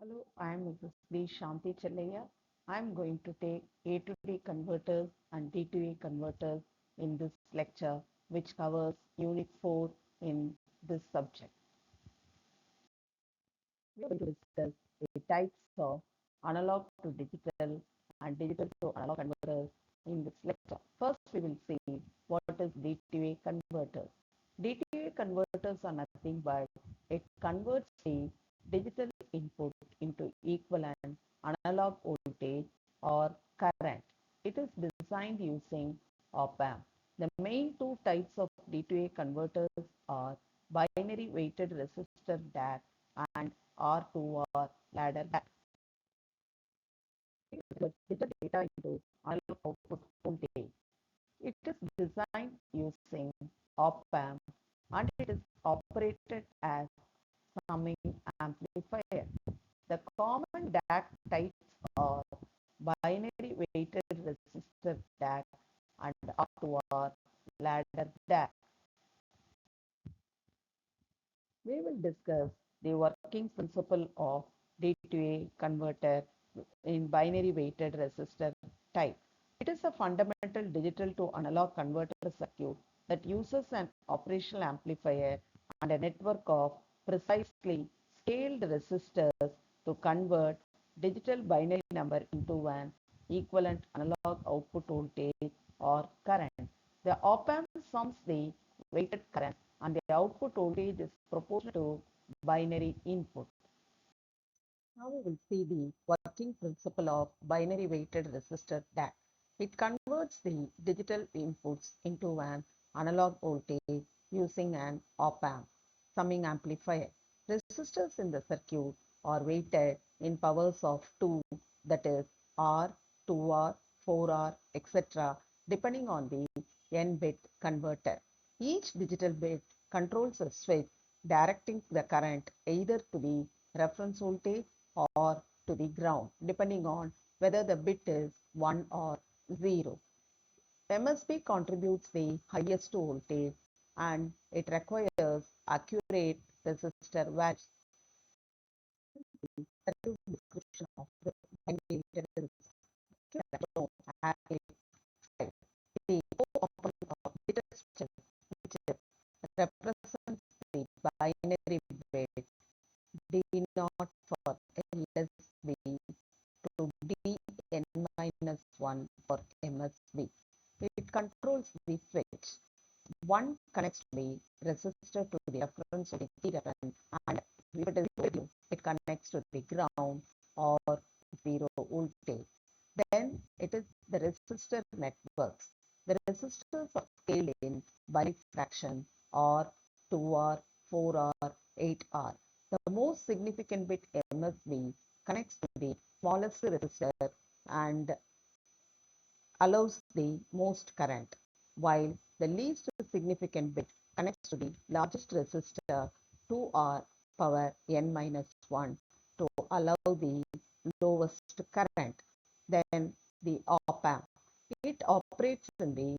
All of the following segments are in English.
Hello, I am Mrs. B. Shanti Chellaya. I am going to take A to D converters and D to A converters in this lecture, which covers Unit 4 in this subject. We are going to discuss the types of analog to digital and digital to analog converters in this lecture. First, we will see what is D2A converters. D2A converters are nothing but it converts the digital input into equivalent analog voltage or current. It is designed using op-amp. The main two types of D2A converters are binary weighted resistor DAC and R2R ladder DAC. Digital data into analog output voltage. It is designed using op-amp and it is operated as summing amplifier. The common DAC types are binary weighted resistor DAC and R2R ladder DAC. We will discuss the working principle of D2A converter in binary weighted resistor type. It is a fundamental digital to analog converter circuit that uses an operational amplifier and a network of precisely scaled resistors to convert digital binary number into an equivalent analog output voltage or current. The op-amp sums the weighted current and the output voltage is proportional to binary input. Now we will see the working principle of binary weighted resistor DAC. It converts the digital inputs into an analog voltage using an op-amp summing amplifier. Resistors in the circuit are weighted in powers of 2, that is R, 2R, 4R, etc. depending on the n-bit converter. Each digital bit controls a switch directing the current either to the reference voltage or to the ground, depending on whether the bit is 1 or 0. MSB contributes the highest voltage and it requires accurate resistor values. The description of the binary resistor as the component of digital switches, which represents the binary bit D0 for LSB to Dn-1 for MSB. It controls the switch. One connects the resistor to the reference to the reference, and if it is zero, it connects to the ground or zero voltage. Then it is the resistor networks. The resistors are scaled in binary fraction or 2R, 4R, 8R. The most significant bit MSB connects to the smallest resistor and allows the most current, while the least significant bit connects to the largest resistor 2R power n minus 1 to allow the lowest current. Then the op-amp. It operates in the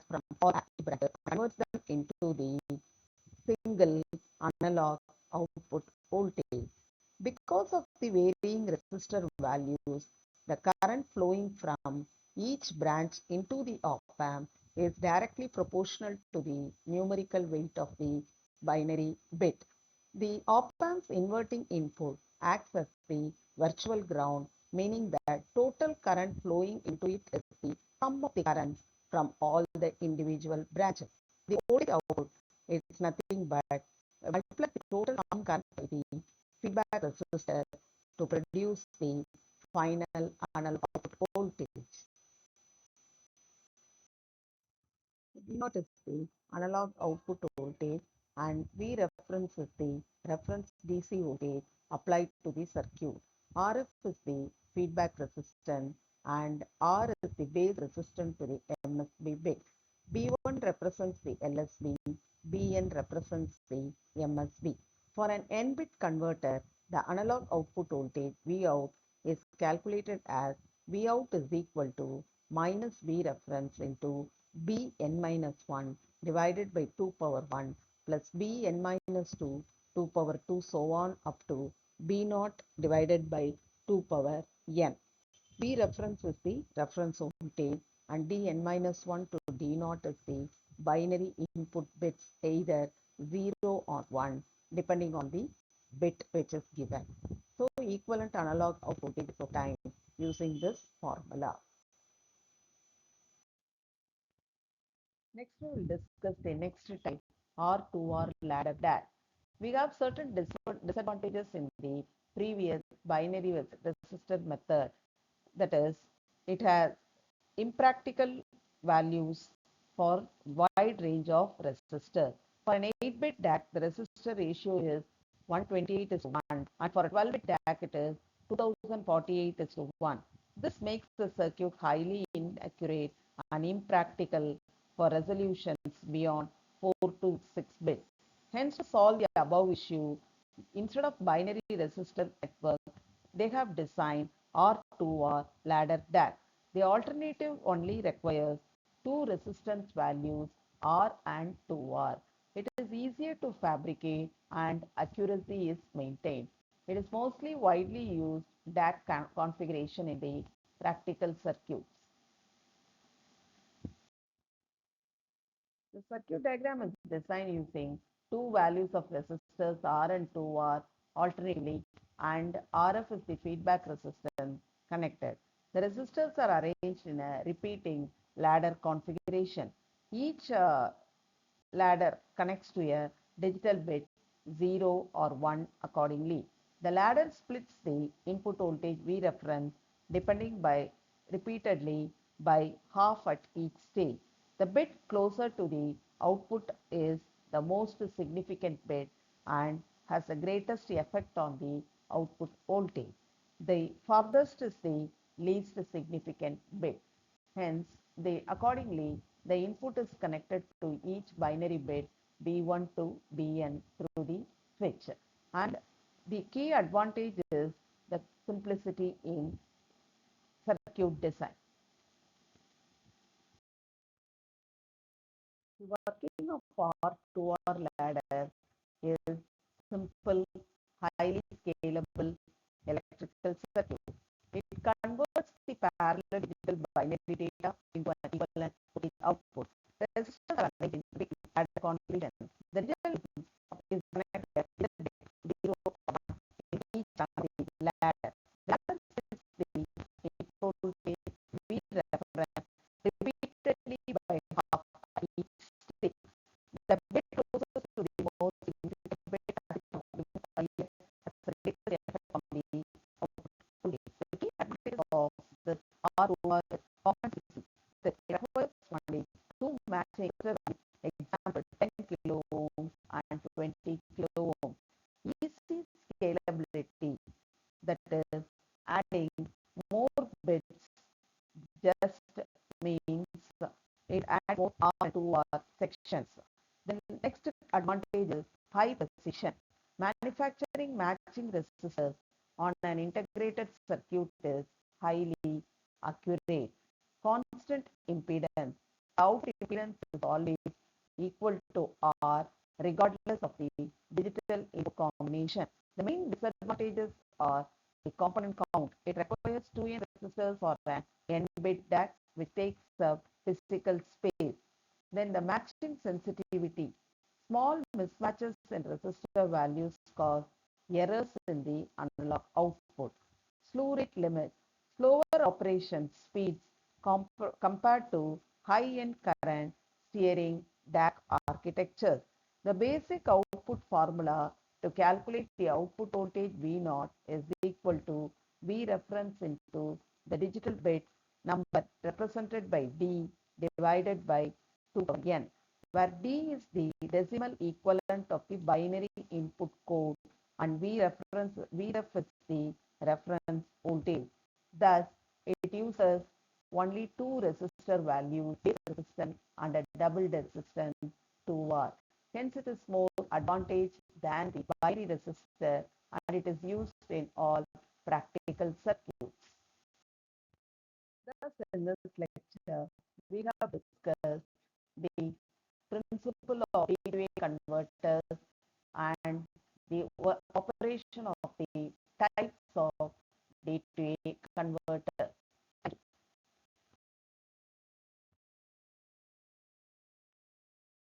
from all active brackets, converts them into the single analog output voltage. Because of the varying resistor values, the current flowing from each branch into the op-amp is directly proportional to the numerical weight of the binary bit. The op-amp's inverting input acts as the virtual ground, meaning that total current flowing into it is the sum of the currents from all the individual branches. The voltage output is nothing but multiply the total current by the feedback resistor to produce the final analog output voltage. V0 is the analog output voltage and V reference is the reference DC voltage applied to the circuit. RF is the feedback resistance and R is the base resistance to the MSB bit. B1 represents the LSB, Bn represents the MSB. For an n-bit converter, the analog output voltage Vout is calculated as Vout is equal to minus V reference into Bn minus 1 divided by 2 power 1 plus Bn minus 2, 2 power 2 so on up to B naught divided by 2 power n. V reference is the reference voltage and dn minus 1 to d naught is the binary input bits either 0 or 1 depending on the bit which is given. So equivalent analog of voltage is obtained using this formula. Next we will discuss the next type R2R ladder DAC. We have certain disadvantages in the previous binary resistor method. That is, it has impractical values for wide range of resistors. For an 8-bit DAC, the resistor ratio is 128 is to 1, and for a 12-bit DAC, it is 2048 is to 1. This makes the circuit highly inaccurate and impractical for resolutions beyond 4 to 6 bits. Hence, to solve the above issue, instead of binary resistor network, they have designed R2R ladder DAC. The alternative only requires two resistance values R and 2R. It is easier to fabricate and accuracy is maintained. It is mostly widely used DAC configuration in the practical circuits. The circuit diagram is designed using two values of resistors R and 2R alternatively, and RF is the feedback resistance connected. The resistors are arranged in a repeating ladder configuration. Each ladder connects to a digital bit 0 or 1 accordingly. The ladder splits the input voltage V reference depending by repeatedly by half at each stage. The bit closer to the output is the most significant bit and has the greatest effect on the output voltage. The farthest is the least significant bit. Hence, accordingly, the input is connected to each binary bit B1 to Bn through the switch. And the key advantage is the simplicity in circuit design. The working of R2R ladder is simple, highly scalable electrical circuit. It converts the parallel digital binary data into an equivalent voltage output. The resistors are arranged in big ladder configuration. The digital is connected to a digital bit 0 or 1 in each transit ladder. The ladder splits the input voltage V reference repeatedly by half at each stage. The bit closest to the most significant bit has a greater effect on the output voltage. The key advantage of this R2R is often that it requires only two matching values, example 10 kilo ohms and 20 kilo ohms. Easy scalability, that is, adding more bits just means it adds more R2R sections. The next advantage is high precision. Manufacturing matching resistors on an integrated circuit is highly accurate. Constant impedance. Output impedance is always equal to R regardless of the digital input combination. The main disadvantages are the component count. It requires 2n resistors for an n-bit DAC, which takes up physical space. Then the matching sensitivity. Small mismatches in resistor values cause errors in the analog output. Slew rate limit. Slower operation speeds compared to high-end current steering DAC architectures. The basic output formula to calculate the output voltage V0 is equal to V reference into the digital bit number represented by D divided by 2 power n, where D is the decimal equivalent of the binary input code and Vref is the reference voltage. Thus, it uses only two resistor values, base resistance and a double resistance 2R. Hence, it is more advantage than the binary resistor and it is used in all practical circuits. Thus, in this lecture, we have discussed the principle of D-to-A converters and the operation of the type